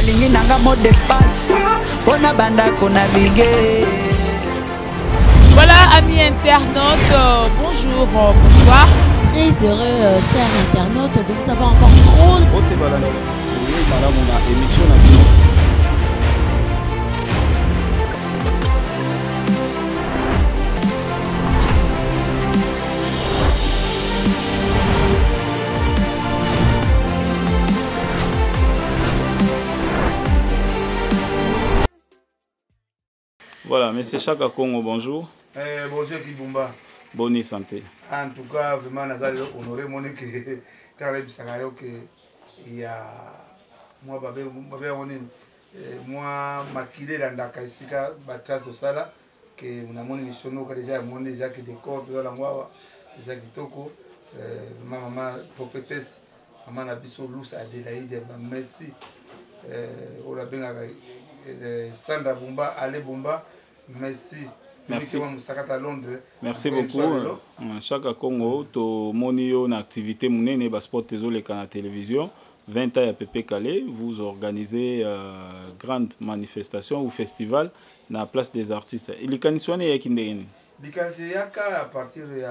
alingi nanga mot de passe pona banda ko naviguer. Voilà, amis internautes, bonjour, bonsoir. Très heureux, chers internautes, de vous avoir encore trop. Voilà, Monsieur Chaka Congo, bonjour. Bonjour Kibumba. Bonne santé. En tout cas, vraiment, nous allons honorer mon que il y a moi, moi, maquillé dans la Kaisika, Batras de Sala, que nous avons une mission déjà, déjà que des corps, tout la moi, déjà Kitoko, maman prophétesse, maman Nabiso Lous Adélaïde, merci. On a bien Sandra Bumba, Ale Bumba, merci. Merci. Merci beaucoup. Chaka Congo, to monio na activité mounene ba sport tezo à la télévision. 20 ans à Pépé Calais, vous organisez grande manifestation ou festival dans la place des artistes. Il y a des kindeni. Il y a à partir de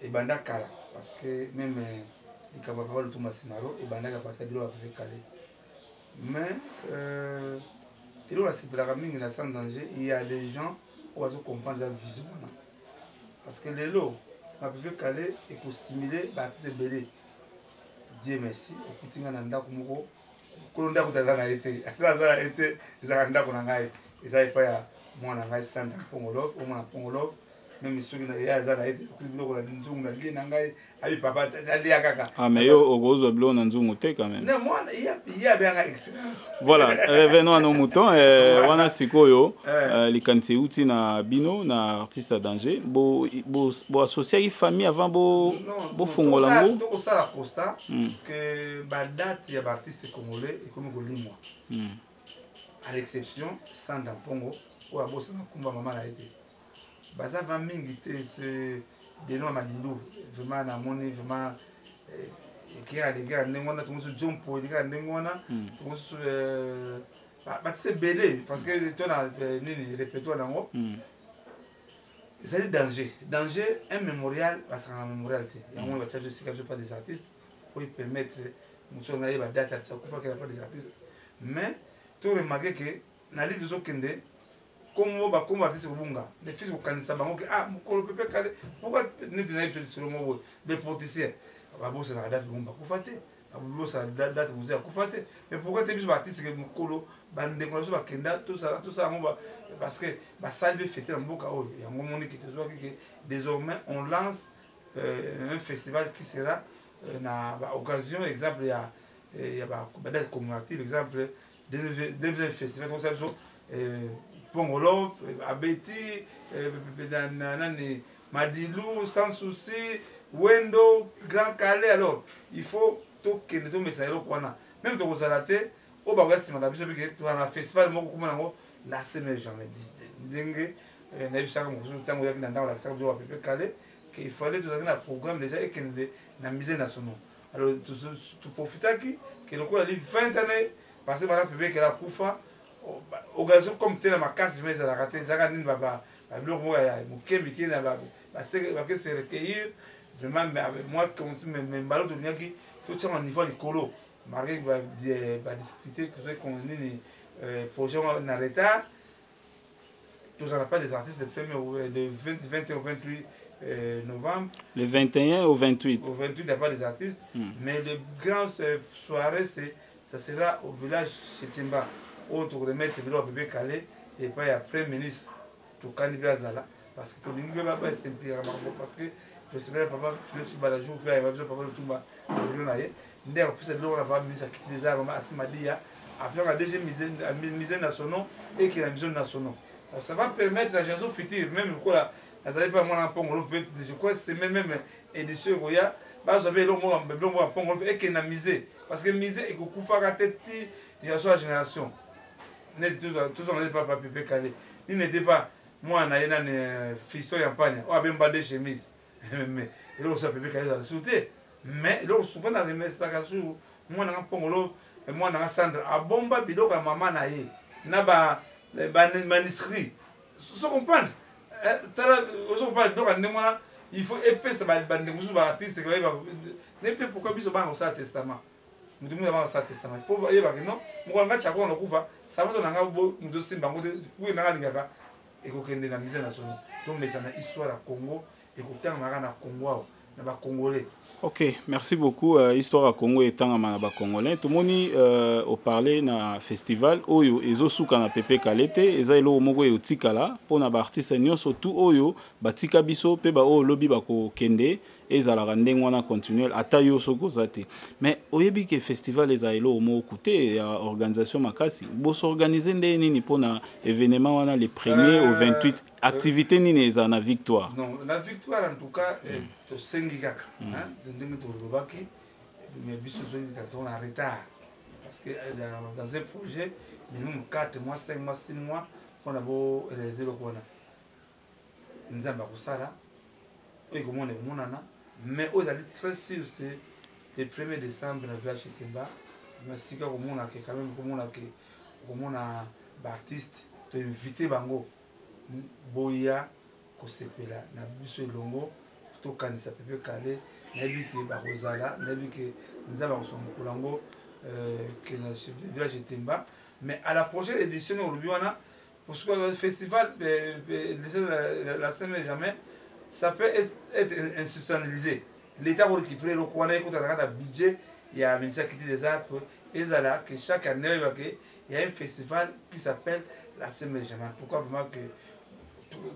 Ebanda Kala parce que même les camarades de Thomas Sinaro Ebanda à partir de Pépé Calais. Mais il y a sans danger, il y a des gens qui vont comprendre la vision. Parce que les lots, à Pépé Calais, il faut stimuler Baptiste Bélé. Dieu merci. Écoutez, on a un peu de temps. On a été ils n'avaient pas moi on a Sandra Pongolov, on a Pongolov, même ceux qui n'avaient été papa ah mais yo ogozo blo na nzungu te quand même. Non moi il y a bien excellence. Voilà, revenons à nos moutons. Wana sikoyo likanti uti na bino na artiste danger bo associé famille avant bo fongolango. Donc ça la constat que ba date ya artiste congolais et comme golimwa. À l'exception Sandra Pongo ou à bossa na kumba mama na été. Baza va mingi te ce de noms Madilou vraiment na moni vraiment qui a des gars n'engona tout ce jumpo des gars n'engona tout ce bah c'est belé parce que toi na ni répéto na ngo c'est danger un mémorial parce qu'un mémorial il y a on va charger si pas des artistes pour permettre nous on a ba date ça pour qu'il y a pas des artistes mais tu remarques que na li zo kende comme on va combattre ce bunga les fils au kanisa bango que ah mukolo Pépé Calais pourquoi ne tenez pas sur le mot des politiciens ba bossa na date bunga ku faté ba bossa date vous a ku faté mais pourquoi tu es artiste que mukolo bande ko so ba kenda tout ça on va parce que ba salle fêter en boka o ya ngomoni que désormais on lance un festival qui sera na occasion exemple il y a ba date commémorative exemple deuxième festival comme ça Pongolov, Abeti, Madilou, Sans Souci, Wendo, Grand Calais. Alors, il faut que nous messages même si vous avez au bagage, si vous avez un festival, la semaine jamais qu'il fallait tout un programme déjà et que nous avons misé nationaux. Alors, tout profiter que le coup a dit 20 années, parce que voilà, Pépé Calais a Koufa. Occasion comme tel ma casse mais ça la raté ça gagne baba le moi mon kemi na baba parce que se recueillir vraiment moi comme même ballon de lien qui tout ça au niveau du colo marqué va discuter que c'est qu'on est projet en retard tout ça n'a pas des artistes de 20 au 28 novembre le 21 au 28 il n'y a pas des artistes mais les grandes soirées ça sera au village Chetimba on te remettre le Pépé Calais et pas il Premier ministre tout candidat Zala parce que tout le monde va pas s'impliquer parce que le Seigneur papa le Sibalajou fait il va besoin papa le Tumba le naie d'ailleurs plus de l'on a pas ministre qui les armes à Simadia après la deuxième mise nationale et qui la mission nationale ça va permettre la chanson future même quoi là ça pas moi en Pongolo je crois c'est même édition Roya bah vous avez l'homme en Pongolo et qui n'a misé parce que misé et que Koufara tête génération tous on n'est pas Pépé Calais. Il n'était pas moi on a un fiston en pagne. On a bien badé chemise. Mais il a aussi Pépé Calais à sauter. Mais il a souvent dans les messages moi on a Pongolo moi na Sandra abomba biloko ya maman na ye na ba manuscrit so comprendre tala so comprendre donc ndemona il faut épaisse ba ndemousu ba artiste ba ne peut pourquoi biso ba ça testament mutu mu ba ça testament il faut yeba que non mo nga chako na kufa sabato na nga bo mutu simba ngo de ku na lingaka ekokende na mise nationale donc mais ça na histoire ya Congo ekotanga na Congo na ba Congolais. Ok, merci beaucoup. Histoire à Congo et tant à Congolais. Tout le monde au parler na festival. Oyo ezo suka na pepe kalete. Eza ilo mogo e otikala. Pour na artiste nyo surtout oyo batika biso pe ba o lobby bako kende. Eza la randeng wana continuel. Atayo soko zate. Mais oyebi ke festival eza ilo mo koute organisation makasi. Boso organiser nde nini pour na événement wana le 1er au 28. Activité nini eza na victoire. Non, la victoire en tout cas to sengi kaka. Ndenge to lobaki mais biso on a retard parce que dans un projet minimum 4 mois 5 mois 6 mois on a beau réaliser le kona nzamba kusala et comment on monana mais aux allez très sûr c'est le 1er décembre na village Temba mais si ka komona ke quand même komona ba artiste to inviter bango boya ko sepela na biso elongo to kanisa pepe kale nayebi ke bakozala nayebi ke nzaba kosomokula yango ke na village Temba mais à la prochaine édition olobi wana parce que le festival la semaine jamais ça peut être institutionnalisé l'état qui prend le coin écoute à budget il y a ministère qui dit des arts et là que chaque année il y a un festival qui s'appelle la semaine jamais pourquoi vraiment que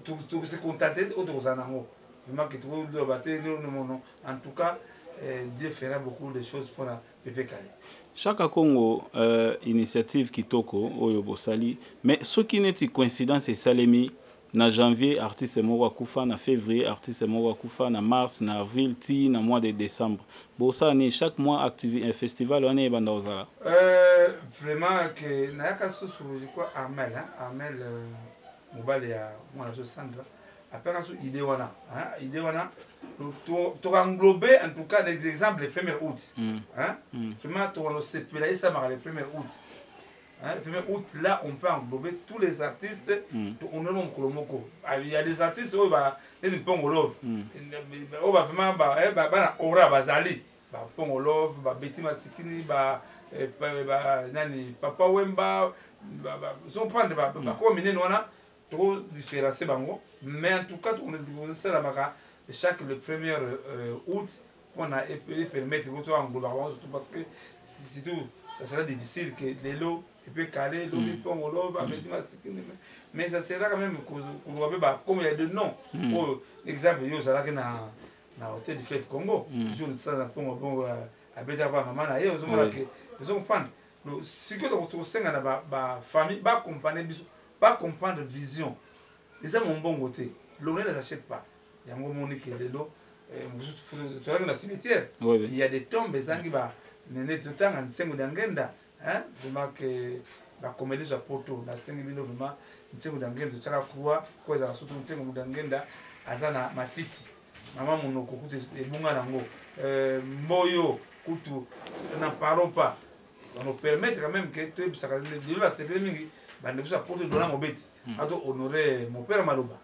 tout se contenter autres anango vraiment que tout le bâtir non en tout cas Dieu fera beaucoup de choses pour la Pepe Kale. Chaque Congo initiative kitoko oyo bosali mais ce qui n'est pas coïncidence et salemi na janvier artiste moko akufa na février artiste moko akufa na mars na avril ti na mois de décembre bosani chaque mois activité festival on est banda ozala vraiment que na yaka soso je crois Armel mobile ya mwana zo Sandra après ça idée wana idée wana to englober en tout cas des exemples le 1er août vraiment to on se peut ça le 1er août le 1er août là on peut englober tous les artistes on a Kolomoko il y a des artistes où ba les Pongolov on va vraiment ba ora bazali ba Pongolov ba Betty Masikini ba nani Papa Wemba sont prendre ba comme mine wana trop différencier bango mais en tout cas on sait la baka chaque le 1er août on a permettre de englober surtout parce que c'est tout ça sera difficile que les lots et puis caler l'eau Pongolov avec mais ça sera quand même comme il y a de noms pour exemple yo ça là que na hôtel du fleuve Congo jour de ça na Pongo à beta ba maman na yo zo que ils ont prendre si que on trouve na ba famille ba comprendre pas comprendre vision les hommes ont bon côté l'on ne les achète pas il y a un moment que les lots tu vois dans le cimetière il y a des tombes zangi ba nene tout temps en sengo d'angenda vraiment que ba comédie za poto na sengi bino vraiment nsengo d'angenda tsaka kuwa kwa za surtout nsengo d'angenda azana matiti mama monoko kutu ebunga nango moyo kutu na parole pas on nous permettre quand même que tu ça de la c'est mingi bande ça poto dona mobeti ato honorer mon père maloba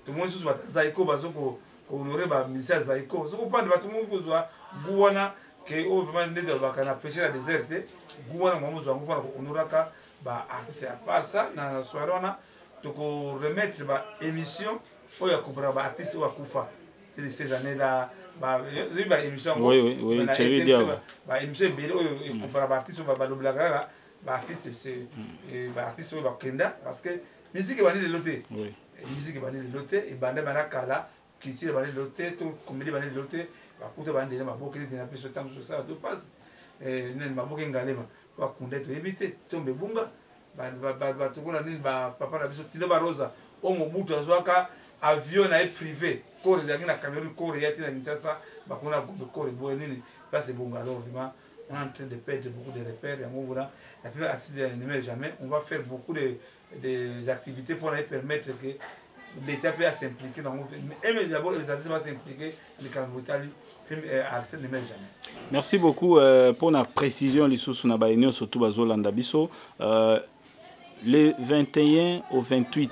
tout le monde sous ba zaiko bazoko honorer ba ministère zaiko zoko pande ba tout le monde kozwa guwana que au vraiment de bakana pêcher la déserte guwana mamu zo ngwana ko honoraka ba artiste à part ça na soirée wana to ko remettre ba émission oya kubra ba artiste wa kufa ces années là ba émission oui chéri dia ba émission bele oyo kubra ba artiste ba loblaga ba artiste c'est ba artiste ba kenda parce que musique bani de loté oui musique bani de loté et bande barakala culture bani de loté to comédie bani de loté ba kuta bani de maboke de na peso tam so ça to passe nen maboke ngalema ba kunda to éviter tombe bunga ba to kona nini ba papa na biso tilo ba rosa o mobutu azwaka avion na privé corps de na Cameroun corps ya tina Kinshasa ba kona corps bo nini passe bunga alors vraiment on est en train de perdre beaucoup de repères et on voit la première activité ne jamais on va faire beaucoup des activités pour aller permettre que l'État peut s'impliquer dans le mais d'abord les artistes vont s'impliquer les Canada-Italie artistes ne jamais. Merci beaucoup pour la précision lisusu na baïnio surtout bazolanda biso le 21 au 28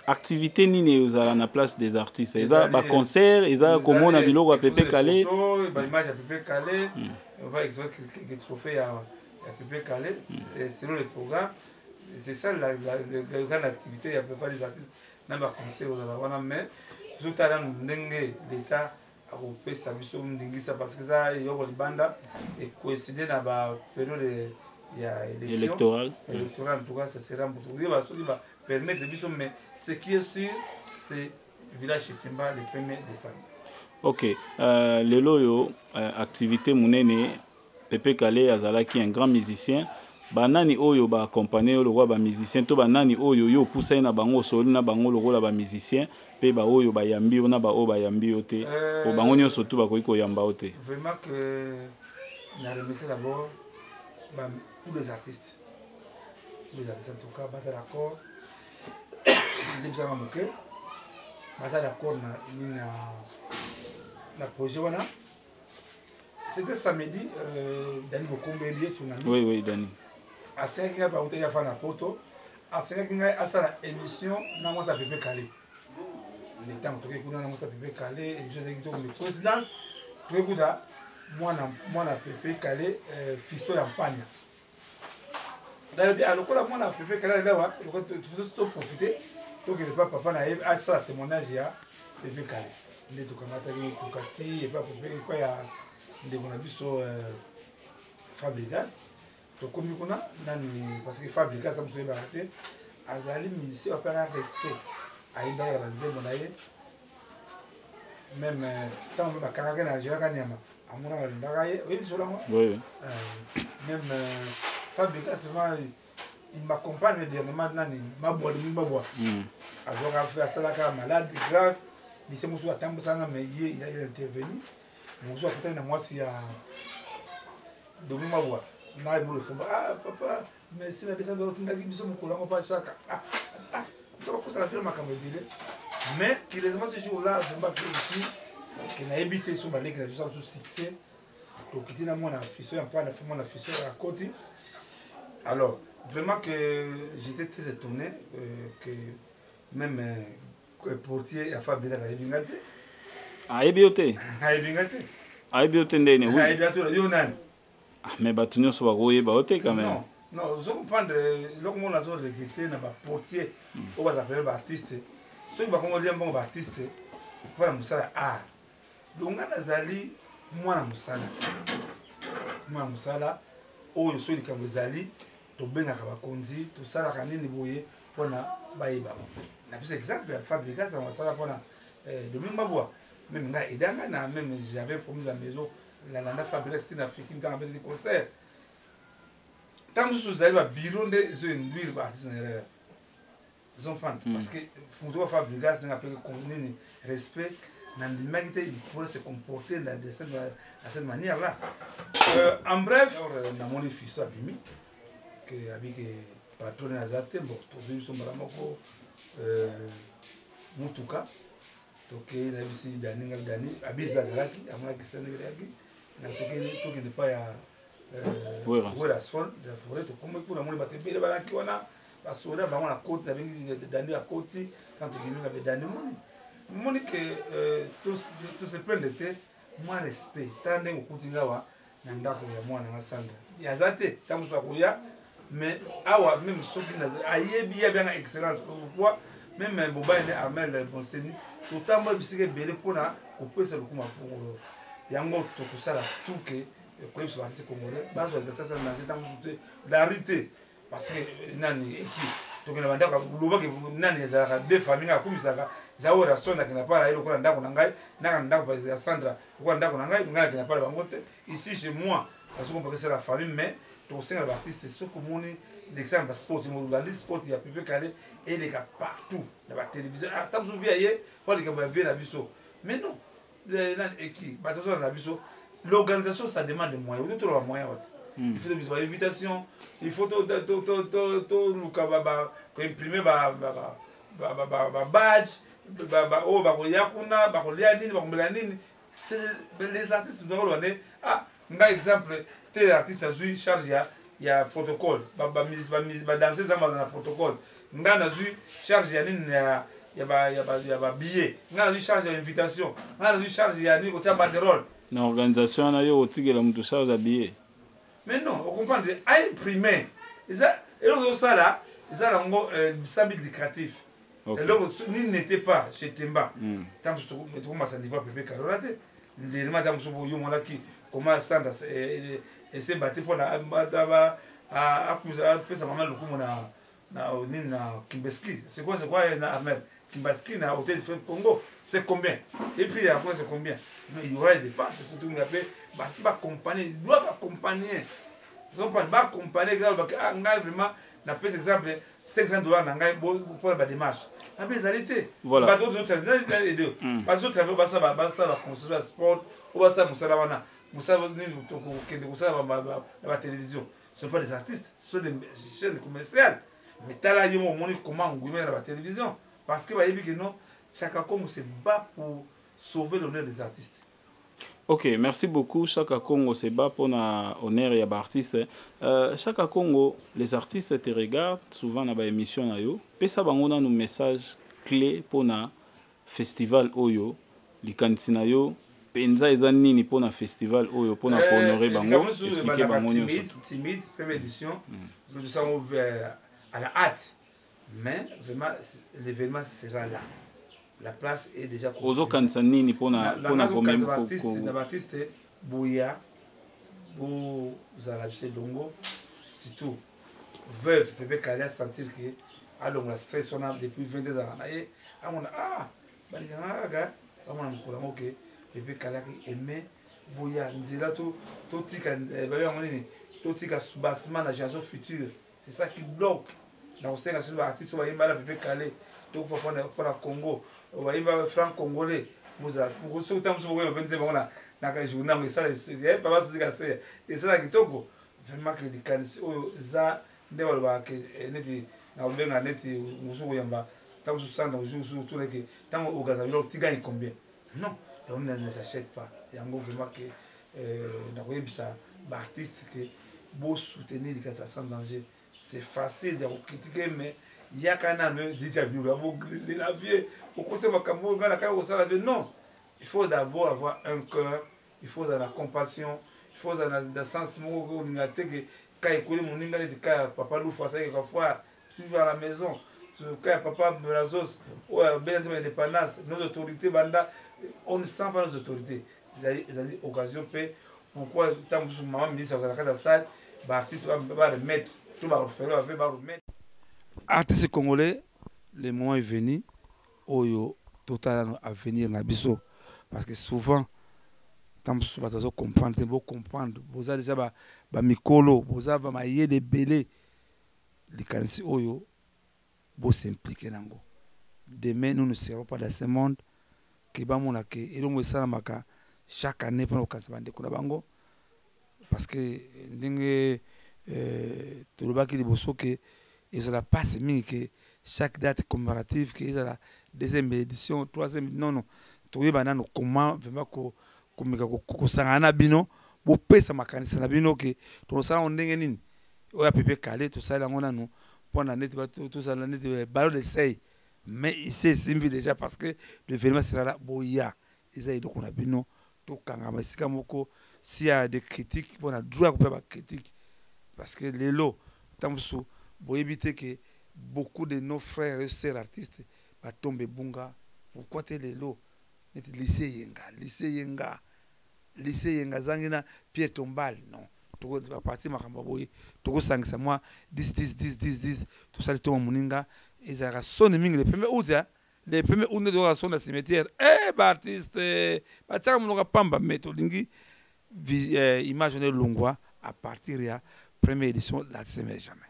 activité nini ezala na place des artistes eza ba concert eza comment na biloko ya Pépé Calé ba image ya Pépé Calé on va exposer quelques trophées à Pépé Calé selon le programme c'est ça la grande activité ya pas des artistes na ba concert aux wana mais tout à l'heure ndenge l'état a fait sa mission ndingisa parce que ça yoko libanda et coïncider na ba période ya électoral en tout cas ça sera pour tout va permettre de mais ce qui est sûr c'est village Chitimba le 1er décembre. OK le loyo activité munene Pépé Calé azalaki un grand musicien banani oyo ba accompagner le roi ba musicien to banani oyo yo poussa na bango soli na bango le roi ba musicien pe ba oyo ba yambi na ba o ba yambi ote o bango nyonso to ba ko yamba ote. Vraiment que na remercier d'abord tous les artistes en tout cas basa d'accord les gens moké basa d'accord na projet wana c'était samedi Dani Bokombe lié tsunami oui Dani à 5 heures par où il y a fait la photo à 5 heures à ça la émission na moi ça Pépé Calé le temps que tu na moi ça Pépé Calé émission de présidence tu écoutes moi na Pépé Calé fisto ya mpanya alors que moi na Pépé Calé là tu faut profiter donc le papa na à ça témoignage ya Pépé Calé les tout comme attaquer kokati et pas Pépé quoi ya de mon abisso Fabrigas to komi kuna nani parce que Fabrigas ça me soit baraté azali musicien appelle un respect aïda ya banzembo na ye même tant ba karaka na jira kanyama amuna balindaka ye oui sur là oui même Fabrigas il m'accompagne dernièrement nani mabwa azoka faire ça la malade grave mais c'est monsieur atambusanga mais il a intervenu donc je suis à moi si à donc ma voix na le fond ah papa mais si la personne doit tenir qui sommes collant pas chaque tu vas ça faire ma caméra mais il est ce jour là je m'a fait ici qui n'a évité sur balai qui a juste un succès donc qui dit à moi la fissure un peu la forme la fissure à côté alors vraiment que j'étais très étonné que même portier a Fabrice a bingate aibiote aibiote ndene oui aibiote yo nani mais batu nyonso bakoyeba ote quand même non je comprends le comment la zone regretter na ba portier o ba s'appeler ba artiste ceux qui ba kongo dia mbongo ba artiste pour musala art donc ngana zali mwana musala oyo so likambo zali to bengaka bakonzi to sala kanini boye pona bayeba na plus exemple ya Fabrica ça musala pona de même voix même nga edanga na même j'avais promis la maison la landa Fabrica c'était na fiki dans avec des concerts tant que vous avez un bureau de induire ba artiste na ils ont parce que faut Fabrica c'est un peu connaître respect il pourrait se comporter de cette manière-là. En bref, on a mon fils Abimi, qui habite patron Azate, bon, tout le monde Mutuka, donc il a ici Dani, habite Bazalaki, à moi qui s'est négré, tout qui n'est pas à la sol de la forêt, comme pour la monnaie battue, il va la qui on a, parce qu'on a la côte, Dani à côté, quand il avait Dani. Monique tout se plein d'été moi respect tande okutingawa na ndako ya mwana na Sandra yazate tamuswa kuya mais awa même soki na ayebi ya bien excellence pourquoi même boba ne Armel Bonseni tout tambo bisike belé pona kopesa lokuma pour yango to kusala tout que ko yebisa ba congolais bazo de ça na zeta la rité parce que nani équipe donc na bandaka loba ke nani ezaka deux familles akumisaka zawo rasona kina pala ile kwa ndako na ngai na ndako pa Sandra kwa ndako na ngai ngala kina pala bangote ici chez moi parce qu'on peut que c'est la famille mais to senga l'artiste ce commun d'exemple sport mo la sport ya Pépé Calé et les gars partout dans la télévision ah tant vous voyez pour les gars ver la biso mais non la équipe bateau la biso l'organisation ça demande des moyens vous trouvez moyens il faut des invitation il faut to imprimer badge oyo bakoya kuna bakolia nini bakomela nini. Les artistes doivent donner un exemple. Tel artiste a eu charge ya protocole danser za na protocole nga na eu charge ya nini ya ba billet nga na eu charge ya invitation nga na eu charge ya nini ko tia banderole na organisation na yo otigela mutu charge ya billet. Mais non, on comprend à imprimer ça et donc ça là ça là ngo sabi lucratif. Et donc ni n'était pas chez Temba tant que tu commences à niveau Pepe Kalorate les madame so yo mona qui comment ça et c'est battu pour la pesa maman le coup na Kimbeski. C'est quoi na Ahmed Kimbeski na hôtel Fleuve Congo, c'est combien? Et puis après c'est combien? Mais il y aura des dépenses, surtout ngape ba compagnie doit pas accompagner. Ils ont pas accompagner grave vraiment na pèse exemple $500 na ngai pour la démarche. La bézalité. Voilà. Pas d'autres les deux. Pas d'autres travaux ba ça la construire sport ou ba ça musala wana. Musala ni la télévision. Ce ne sont pas des artistes, ce sont des chaînes commerciales. Mais tala yo moni comment on gouverne la télévision parce que ba yebi que non, Chaka Congo se bat pour sauver l'honneur des artistes. Ok, merci beaucoup. Chaka Congo se bat pour l'honneur des artistes. Chaka Congo, les artistes te regardent souvent dans les émissions. Et ça va nous un message clé pour le festival Oyo. Les candidats penza eza nini pour le festival Oyo pour honorer bango. Expliquer bango timide, première édition. Nous sommes ouverts à la hâte. Mais vraiment, l'événement sera là. La place est déjà ozo kanisa nini pona même artiste Bouya ou Zalabche Dongo surtout veuve Pepe Kalé sentir que alors la stress on a depuis 22 ans naé on a balinganga on mukula moke Pepe Kalé aimé Bouya nzela to tika baba nini to tika soubassement na génération future c'est ça qui bloque dans ce cas sur artiste va yimba la Pepe Kalé donc faut pour Congo obayimba franc congolais muza mukoso tamso boye benze bangona naka journée ngo ça les papa suzika c'est et ça kitoko vraiment que di kanisi oyo za ndewal ba ke neti na obenga neti musuko yamba tamso sanda ujusu tout les que tant au gazalo tu gagnes combien non on ne s'achète pas yango vraiment que na koyebisa ba artiste que beau soutenir les cas sans danger c'est facile de critiquer mais il y a quand même déjà la vie au côté non, il faut d'abord avoir un cœur, il faut de la compassion, il faut de la sens papa Lou toujours à la maison papa Brazos ou indépendance nos autorités banda on ne sent pas nos autorités ils ont dit occasion pourquoi tant que maman ministre dans la salle artiste va remettre tout va remettre artistes congolais, le moment est venu, Oyo total à venir na biso parce que souvent tant que vous comprendre, vous comprendre, vous avez déjà ba mikolo, vous avez ba yé de belé, les kanisi Oyo, vous s'impliquer nango. Demain nous ne serons pas dans ce monde que ba mona ke elongo esala maka chaque année pendant que bande ko bango parce que ndenge tolobaki liboso ke ils ont la passe que chaque date commémorative qu'ils ont la deuxième édition troisième non tu vois banano comment vraiment ko sangana bino bo pesa makanisa na bino que to sala ondenge nini oya Pepe Kalé to sala ngona no pona net to sala net balo de sei mais ici c'est déjà parce que l'événement sera là boya ils ont donc on a bino to kanga masika moko s'il y a des critiques on a droit à couper critique parce que les lots tamsu pour éviter que beaucoup de nos frères et sœurs artistes tombent bunga. Pourquoi tu es les lots? Lycée Yenga, Zangina, Pierre Tombal, non. Tu vas partir, Makambaboui, tu vas sang, moi, 10, tout ça, tout le monde, ils ont sonné les premiers août, les premiers août de la sonne dans le cimetière. Artiste, Bachar Moulonga Pamba, Métolingi, imaginez Longwa à partir de la première édition de la semaine jamais.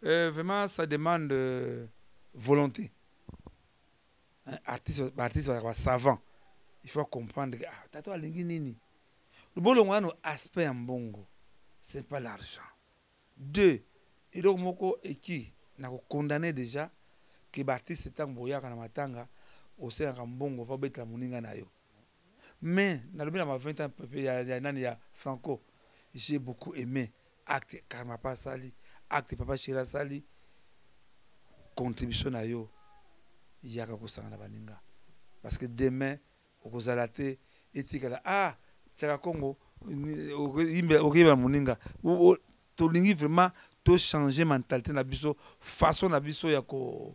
Vraiment, ça demande volonté. Un artiste savant. Il faut comprendre que tato alingi nini. Le bolongo aspect en bongo, c'est pas l'argent. 2, il y a moko qui n'a condamné déjà que Baptiste est en boya kana matanga au sein de bongo va bettre la moninga na yo. Mais dans le 20 ans il y a Franco, j'ai beaucoup aimé acte Karma pas sali, acte Papa Chira sali, contribution na yo ya ka kusanga na baninga. Parce que demain au zalate etikala tchaka Congo okiba moninga to lingi vraiment to changer mentalité na biso façon na biso ya ko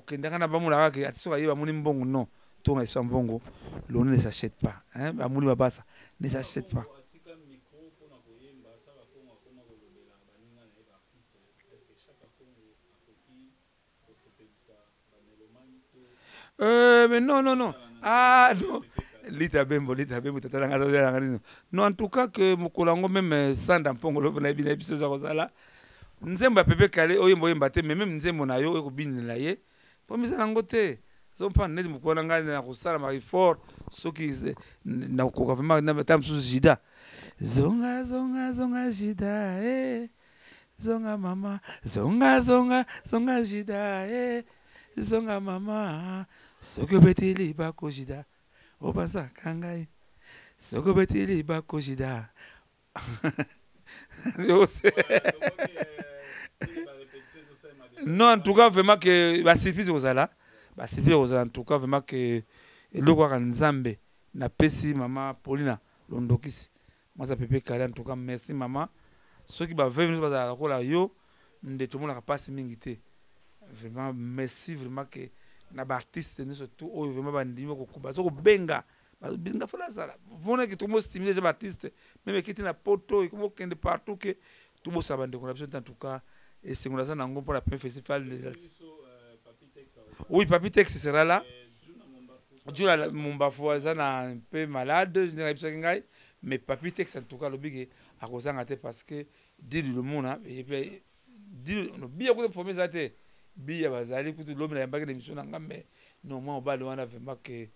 kendanga na bamula ka atisoka yeba moni mbongo non to na isa mbongo l'on ne s'achète pas hein bamuli babasa ne s'achète pas. Mais non. Ah non. Lita bembo non, en tout cas que Mokolango même sans d'ampongo lo na bina biso za kozala. Nzemba pepe kale oyembo yemba te mais même nzembo na yo ko binela ye. Po misala ngote. So pa net Mokolanga na kosala mari fort soki na ko vraiment na tam sous jida. Zonga jida zonga mama zonga jida zonga mama soki betili bako jida. Obaza kangai soko betili bako jida. Non, en tout cas vraiment que ba surprise ozala en tout cas vraiment que eloko ka nzambe na pesi mama Paulina Londokisi moi ça pepe kala en tout cas merci maman ceux qui ba venir bazala kola yo nde tout le monde a passé mingité vraiment merci vraiment que na ba artiste ne surtout o vraiment bandimi ko kuba so ko benga binga fala sala vona que tout le monde stimuler les artistes même qui était na poto et comme kende partout que tout bo sabande ko en tout cas et c'est on ça nango pour la première festival oui Papitex sera là Juna Mombafu azana un peu malade je dirais pas ngai mais Papitex en tout cas le big a kozanga te parce que dit le monde et puis dit no bien ko informer ça te Bia bazali kutu l'homme na yambaki d'émission nanga mais non moi on va loin vraiment que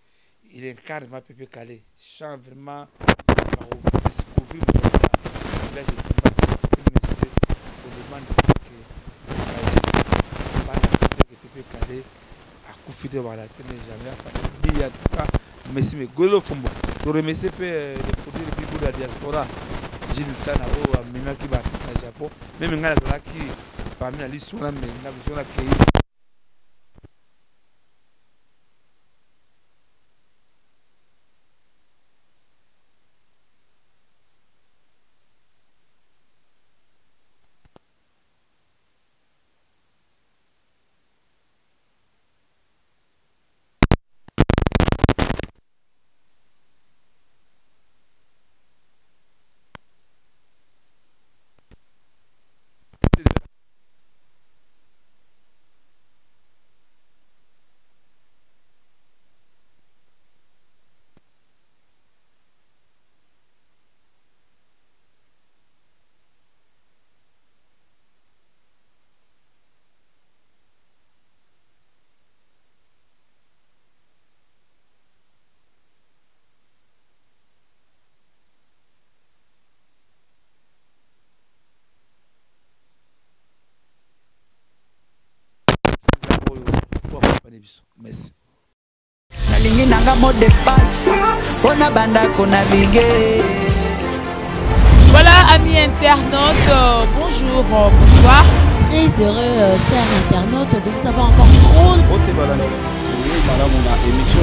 il incarne vraiment Pepe Calais chant vraiment découvrir là j'ai participé monsieur on demande que Pepe Calais a confité voilà c'est jamais Bia en tout cas merci mais golo fombo to remercier les produits les plus de la diaspora Gilles Tsana o amena ki baptiste na Japon même ngala la ki parmi la liste on a mis la vision la créé merci. Nalingi nanga mot de passe, ona banda kona bigé. Voilà, amis internautes, bonjour, bonsoir. Très heureux, chers internautes, de vous avoir encore trop. Émission